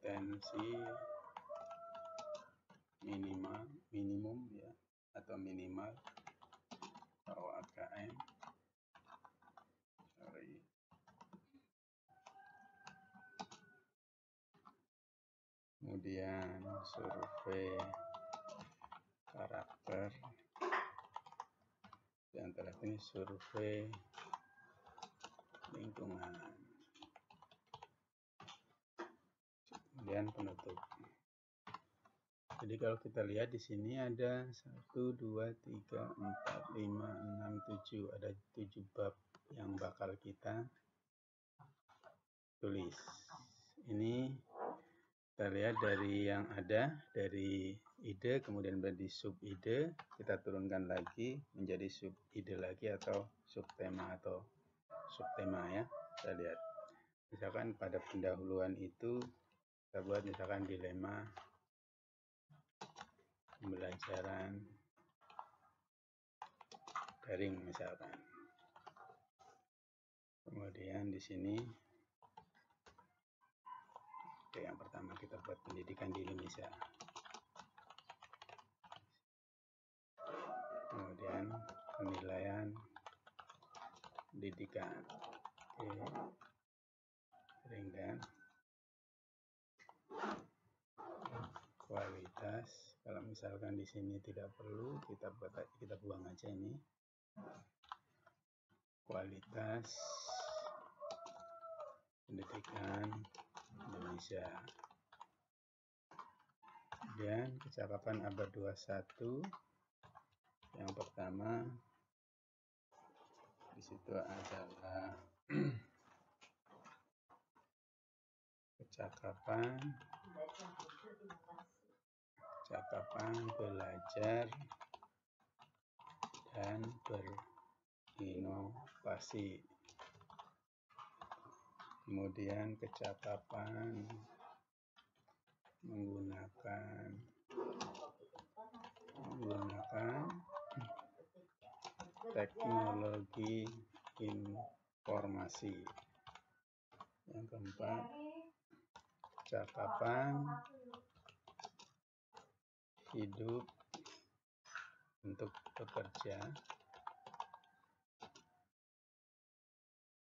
kompetensi minimum ya, atau minimal atau AKM. Kemudian survei karakter, yang terakhir ini survei lingkungan. Kemudian penutup. Jadi kalau kita lihat di sini ada 1, 2, 3, 4, 5, 6, 7. Ada 7 bab yang bakal kita tulis. Ini kita lihat dari yang ada, dari ide, kemudian menjadi sub ide, kita turunkan lagi menjadi sub ide lagi atau subtema ya. Kita lihat. Misalkan pada pendahuluan itu kita buat misalkan dilema pembelajaran daring misalkan. Kemudian di sini yang pertama kita buat pendidikan di Indonesia. Kemudian penilaian pendidikan. Dan kualitas. Kalau misalkan di sini tidak perlu, kita buang aja ini. Kualitas pendidikan Indonesia. Kemudian kecakapan abad 21. Yang pertama di situ adalah kecakapan belajar dan berinovasi. Kemudian kecakapan menggunakan teknologi informasi. Yang keempat, kecakapan hidup untuk bekerja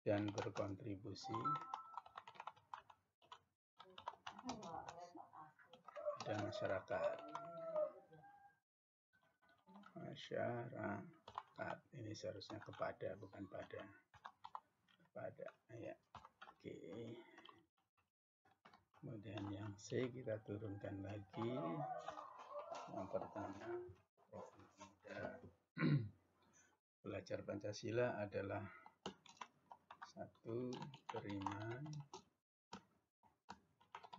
dan berkontribusi pada masyarakat. Ini seharusnya kepada, bukan pada. Ya. Oke. Kemudian yang C kita turunkan lagi. Yang pertama, profil muda. Belajar Pancasila adalah 1. Beriman,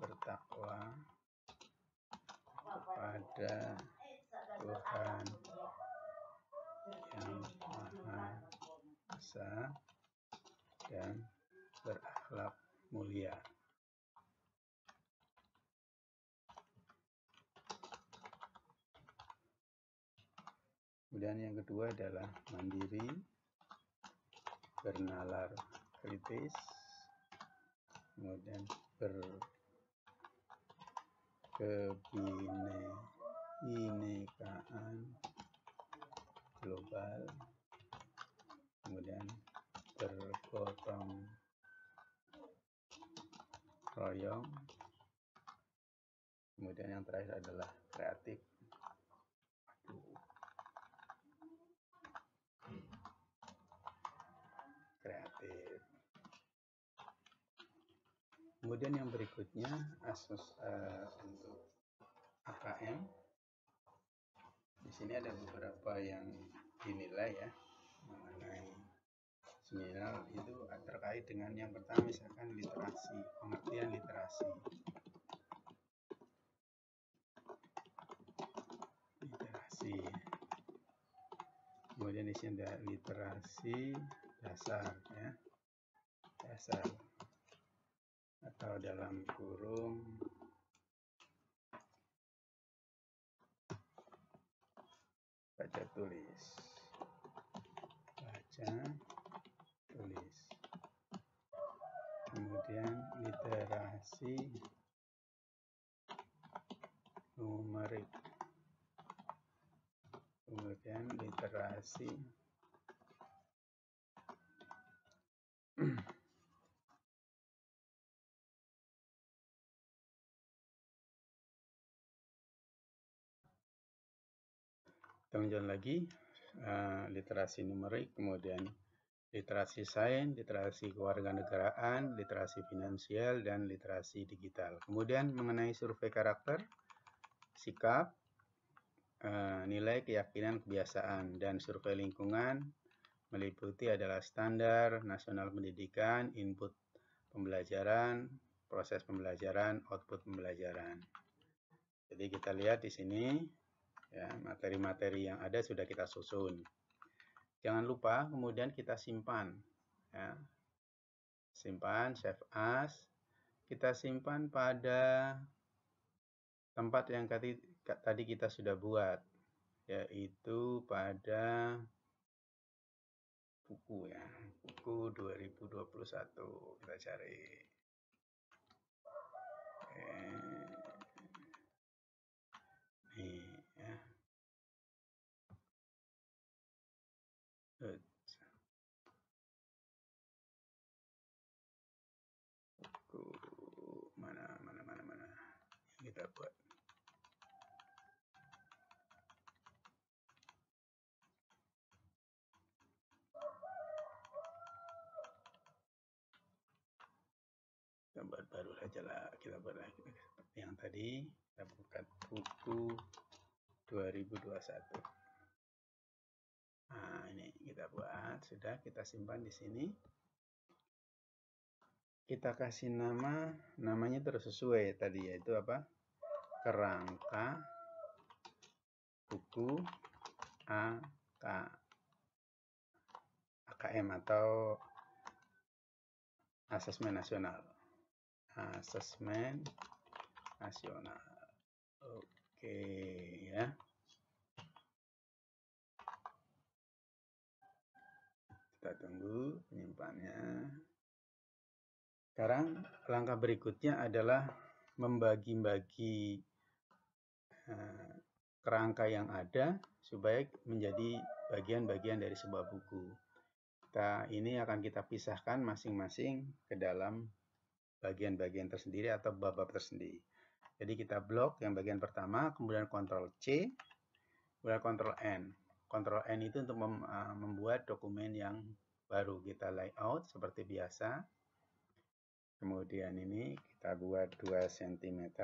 bertakwa kepada Tuhan yang Maha Esa dan berakhlak mulia. Kemudian yang kedua adalah mandiri, bernalar kritis, kemudian berkebinekaan global, kemudian bergotong royong, kemudian yang terakhir adalah kreatif. Kemudian yang berikutnya untuk AKM. Di sini ada beberapa yang dinilai ya, mengenai seminar itu terkait dengan yang pertama misalkan literasi, pengertian literasi. Kemudian di sini ada literasi dasar ya. Dasar atau dalam kurung baca tulis. Kemudian literasi numerik, kemudian literasi kemudian lagi literasi numerik, kemudian literasi sains, literasi kewarganegaraan, literasi finansial, dan literasi digital. Kemudian mengenai survei karakter, sikap, nilai, keyakinan, kebiasaan, dan survei lingkungan meliputi adalah standar nasional pendidikan, input pembelajaran, proses pembelajaran, output pembelajaran. Jadi kita lihat di sini ya, materi-materi yang ada sudah kita susun. Jangan lupa kemudian kita simpan ya. Simpan, save as. Kita simpan pada tempat yang tadi kita sudah buat, yaitu pada buku ya, buku 2021 kita cari. Nih ya. Buku mana yang kita buat. Kita buat baru saja lah, kita buat lagi seperti yang tadi, kita buka buku 2021. Nah, ini kita buat, sudah kita simpan di sini. Kita kasih namanya terus sesuai tadi, yaitu apa? Kerangka buku AKM atau asesmen nasional. Asesmen nasional. Oke ya. Kita tunggu penyimpanannya. Sekarang langkah berikutnya adalah membagi-bagi kerangka yang ada supaya menjadi bagian-bagian dari sebuah buku. Ini akan kita pisahkan masing-masing ke dalam bagian-bagian tersendiri atau bab-bab tersendiri. Jadi kita blok yang bagian pertama, kemudian Ctrl C, kemudian Ctrl N. Ctrl N itu untuk membuat dokumen yang baru. Kita layout seperti biasa. Kemudian ini kita buat 2 cm.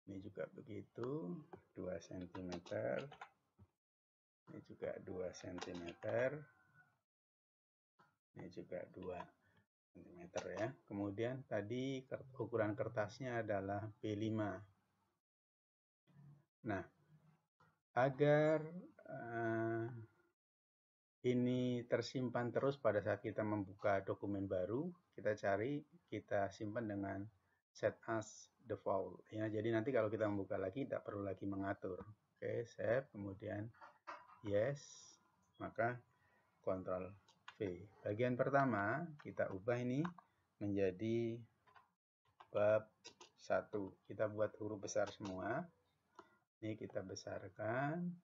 Ini juga begitu, 2 cm. Ini juga 2 cm. Ini juga 2 cm ya. Kemudian tadi ukuran kertasnya adalah B5. Nah, agar ini tersimpan terus pada saat kita membuka dokumen baru, kita simpan dengan set as default ya. Jadi nanti kalau kita membuka lagi tidak perlu lagi mengatur. Oke, save, kemudian yes, maka Ctrl V. Bagian pertama kita ubah ini menjadi bab 1. Kita buat huruf besar semua. Ini kita besarkan.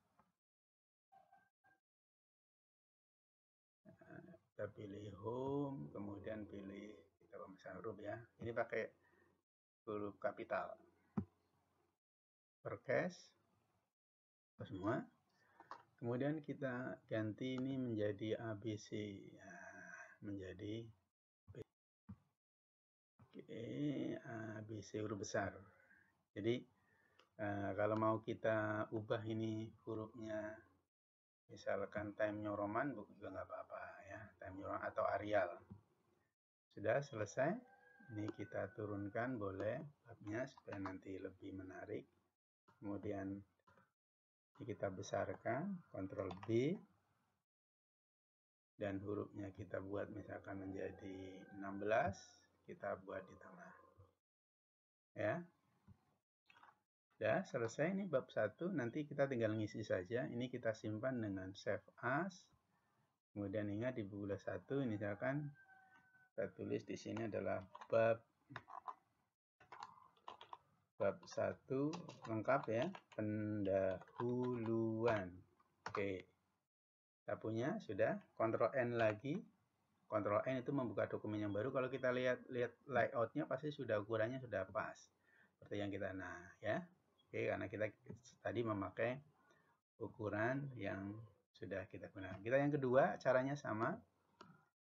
Kita pilih home, kemudian pilih kita pembesaran huruf ya. Ini pakai huruf kapital. Perkes semua. Kemudian kita ganti ini menjadi ABC. Nah, menjadi ABC huruf besar. Jadi kalau mau kita ubah ini hurufnya, misalkan Times New Roman juga nggak apa-apa ya, Times New Roman atau Arial. Sudah selesai. Ini kita turunkan boleh babnya supaya nanti lebih menarik. Kemudian ini kita besarkan, Ctrl B, dan hurufnya kita buat misalkan menjadi 16, kita buat di tengah. Ya. Sudah selesai ini bab 1, nanti kita tinggal ngisi saja. Ini kita simpan dengan save as. Kemudian ingat di buku 1 misalkan kita tulis di sini adalah bab bab 1 lengkap ya, pendahuluan. Oke, kita punya sudah. Ctrl N lagi. Ctrl N itu membuka dokumen yang baru. Kalau kita lihat layoutnya pasti sudah ukurannya sudah pas seperti yang kita ya. Oke, karena kita tadi memakai ukuran yang sudah kita gunakan. Kita yang kedua caranya sama.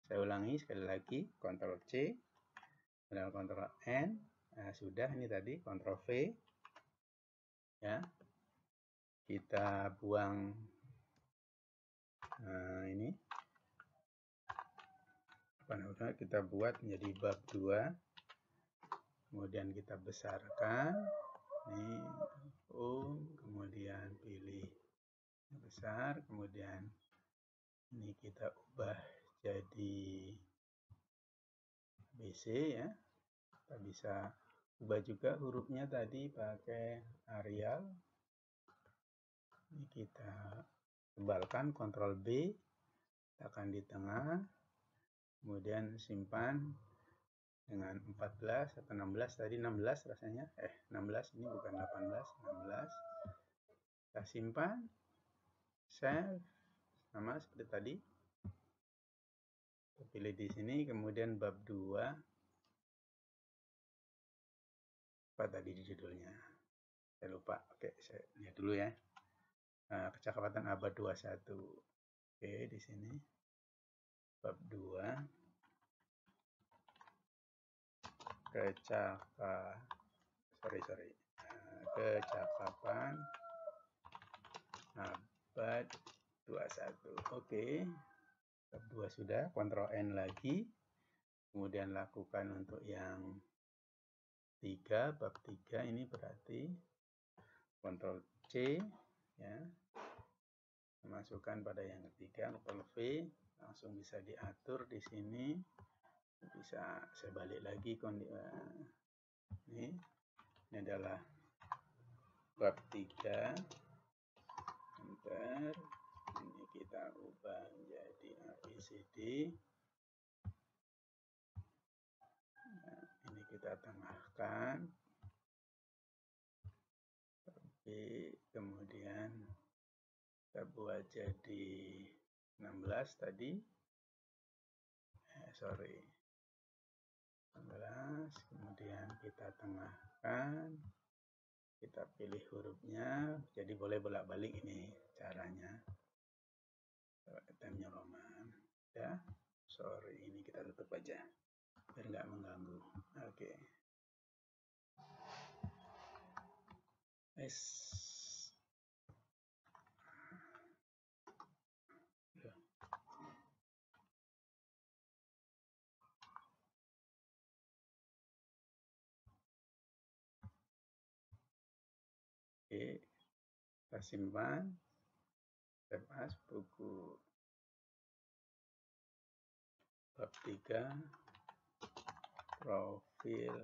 Saya ulangi sekali lagi, Ctrl C, kemudian Ctrl N. Nah, sudah ini tadi Ctrl V. Ya. Kita buang ini. Kita buat menjadi bab 2. Kemudian kita besarkan. Ini kemudian pilih besar, kemudian ini kita ubah jadi BC ya. Kita bisa ubah juga hurufnya tadi pakai Arial. Ini kita tebalkan, Ctrl B, tekan di tengah, kemudian simpan dengan 14 atau 16, tadi 16 rasanya, 16 ini bukan 18, 16. Kita simpan, save, sama seperti tadi. Kita pilih di sini, kemudian bab 2. Apa tadi judulnya? Saya lupa. Oke, saya lihat dulu ya. Kecakapan abad 21. Oke, di sini bab 2. Kecakapan abad 21. Oke. Bab 2 sudah, Ctrl N lagi. Kemudian lakukan untuk yang 3, bab 3 ini berarti Ctrl C ya. Masukkan pada yang ketiga, Ctrl V, langsung bisa diatur di sini. Bisa saya balik lagi ini adalah bab 3. Enter. Ini kita ubah menjadi ABCD. Nah, ini kita tengahkan. Kemudian kita buat jadi 16 tadi. 16, kemudian kita tengahkan, kita pilih hurufnya, jadi boleh bolak-balik ini caranya. Temnya Roman, ya. Ini kita tutup aja, biar nggak mengganggu. Oke. Oke, kita simpan, lepas buku bab 3, profil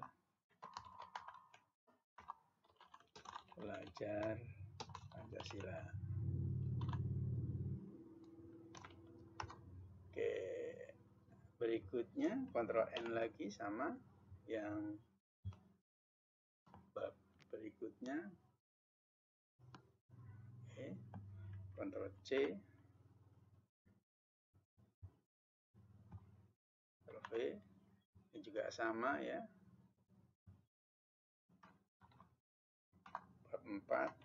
pelajar Pancasila. Oke, berikutnya Ctrl N lagi sama yang bab berikutnya. Oke, Ctrl C, Ctrl V, ini juga sama ya. Bab 4.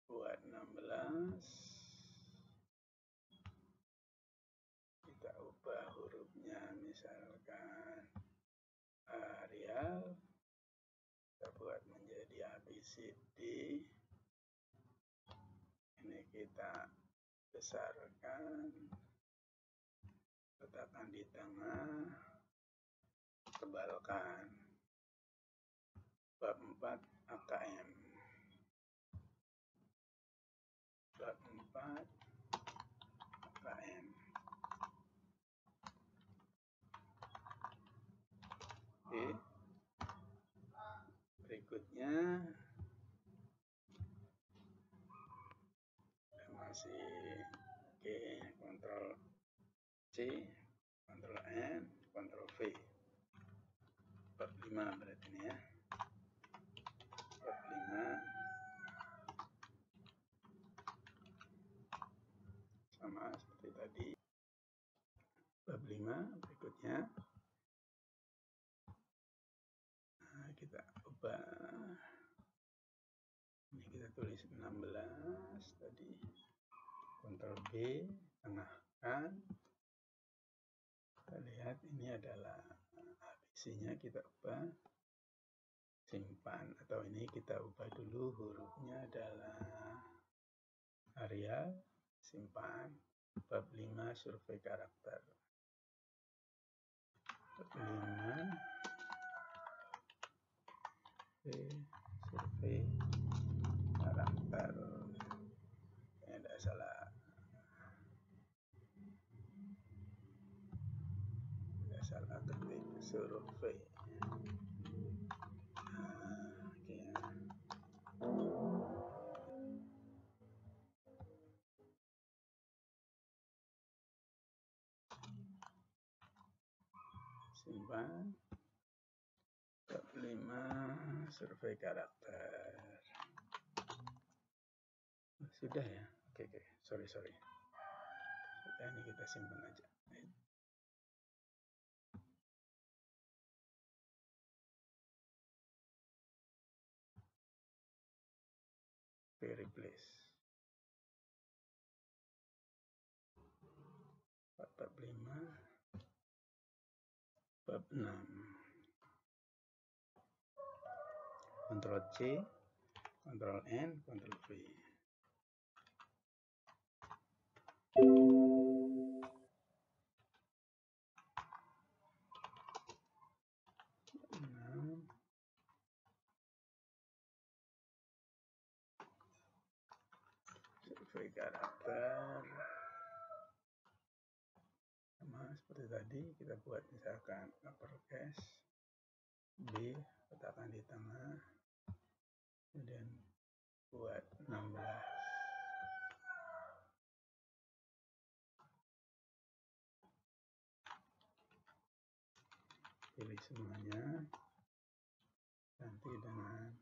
Buat 16. Kita ubah hurufnya misalkan Arial. Kita buat menjadi ABCD. Ini kita besarkan, letakkan di tengah, tebalkan. Bab 4 AKM. Bab 4 AKM. Oke. Berikutnya masih Oke, Ctrl C, Ctrl N, Ctrl V. Bab 5 berarti ini ya. Bab 5 sama seperti tadi. Bab 5 berikutnya. Nah, kita ubah. Ini kita tulis 16 tadi. Ctrl B, tengahkan. Kita lihat ini adalah ABC-nya, kita ubah. Simpan, atau ini kita ubah dulu, hurufnya adalah Arial. Simpan. Bab 5 survei karakter. Bab 5 survei karakter. Ini tidak salah. Tidak salah ketik survei. Simpan. Bab 5 survei karakter. Sudah ya. Oke. Sorry. Sudah, ini kita simpan aja. Replace. Bab 5. Bab 6. Ctrl C, Ctrl N, Ctrl V. Survei karakter. Sama seperti tadi, kita buat misalkan uppercase, B, letakkan di tengah, kemudian buat 16. Pilih semuanya, ganti dengan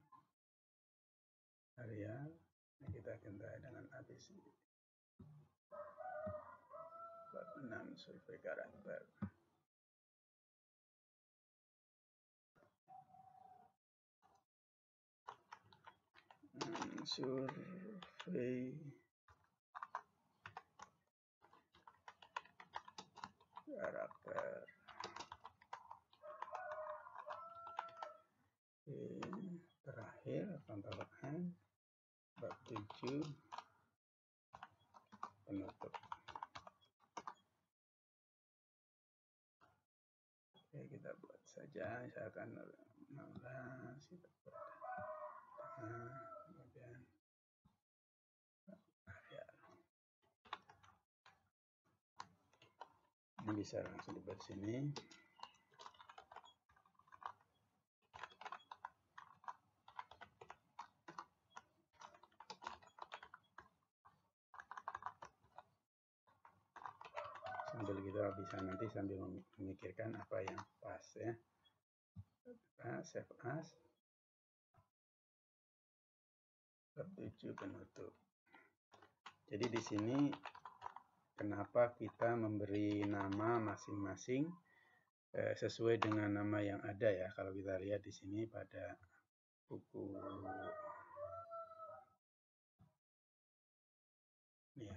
Arial. Nah, kita ganti dengan ABC. Bab 6 survei karakter. Survei karakter. Terakhir, Ctrl N, bab 7, penutup. Oke, kita buat saja, misalkan 16, kita buat kemudian Arial. Ini bisa langsung dibuat sini. Sambil kita bisa nanti sambil memikirkan apa yang pas ya. Save as. Bab 7 penutup. Jadi di sini kenapa kita memberi nama masing-masing sesuai dengan nama yang ada ya. Kalau kita lihat di sini pada buku ya.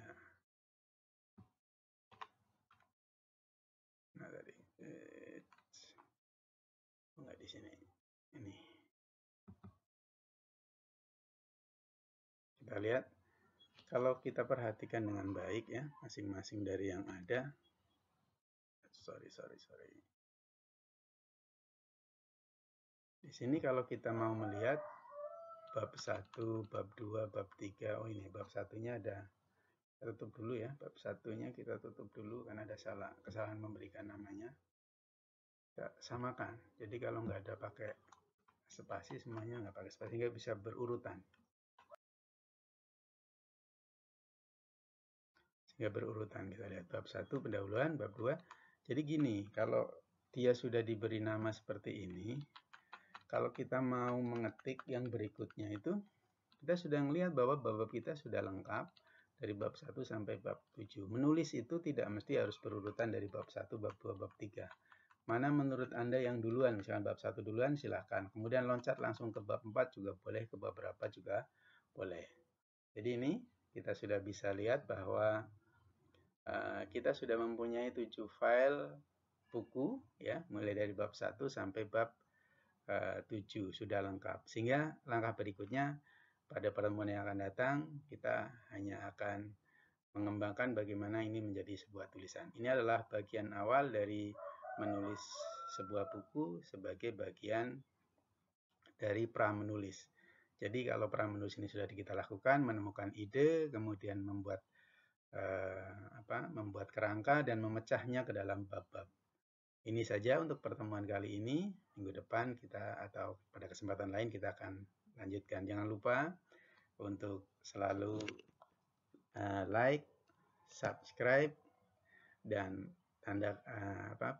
Nah tadi enggak di sini. Ini. Kita lihat kalau kita perhatikan dengan baik ya, masing-masing dari yang ada. Sorry. Di sini kalau kita mau melihat bab 1, bab 2, bab 3. Oh ini bab 1-nya ada. Kita tutup dulu ya. Bab 1-nya kita tutup dulu karena ada kesalahan memberikan namanya. Kita samakan. Jadi kalau nggak ada pakai spasi, semuanya nggak pakai spasi, nggak bisa berurutan. sehingga berurutan. Kita lihat bab 1 pendahuluan, bab 2. Jadi gini, kalau dia sudah diberi nama seperti ini, kalau kita mau mengetik yang berikutnya itu, kita sudah melihat bahwa bab kita sudah lengkap dari bab 1 sampai bab 7. Menulis itu tidak mesti harus berurutan dari bab 1, bab 2, bab 3. Mana menurut Anda yang duluan, misalkan bab 1 duluan silahkan. Kemudian loncat langsung ke bab 4 juga boleh, ke bab berapa juga boleh. Jadi ini kita sudah bisa lihat bahwa kita sudah mempunyai 7 file buku, ya, mulai dari bab 1 sampai bab 7 sudah lengkap. Sehingga langkah berikutnya pada pertemuan yang akan datang kita hanya akan mengembangkan bagaimana ini menjadi sebuah tulisan. Ini adalah bagian awal dari menulis sebuah buku sebagai bagian dari pra-menulis. Jadi kalau pra-menulis ini sudah kita lakukan, menemukan ide, kemudian membuat membuat kerangka dan memecahnya ke dalam bab-bab. Ini saja untuk pertemuan kali ini. Minggu depan kita atau pada kesempatan lain kita akan lanjutkan. Jangan lupa untuk selalu like, subscribe, dan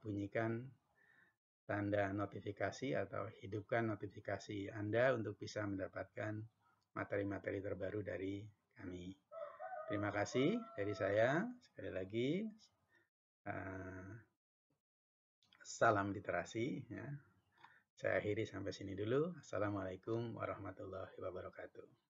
bunyikan tanda notifikasi atau hidupkan notifikasi Anda untuk bisa mendapatkan materi-materi terbaru dari kami. Terima kasih dari saya. Sekali lagi, salam literasi. Ya. Saya akhiri sampai sini dulu. Assalamualaikum warahmatullahi wabarakatuh.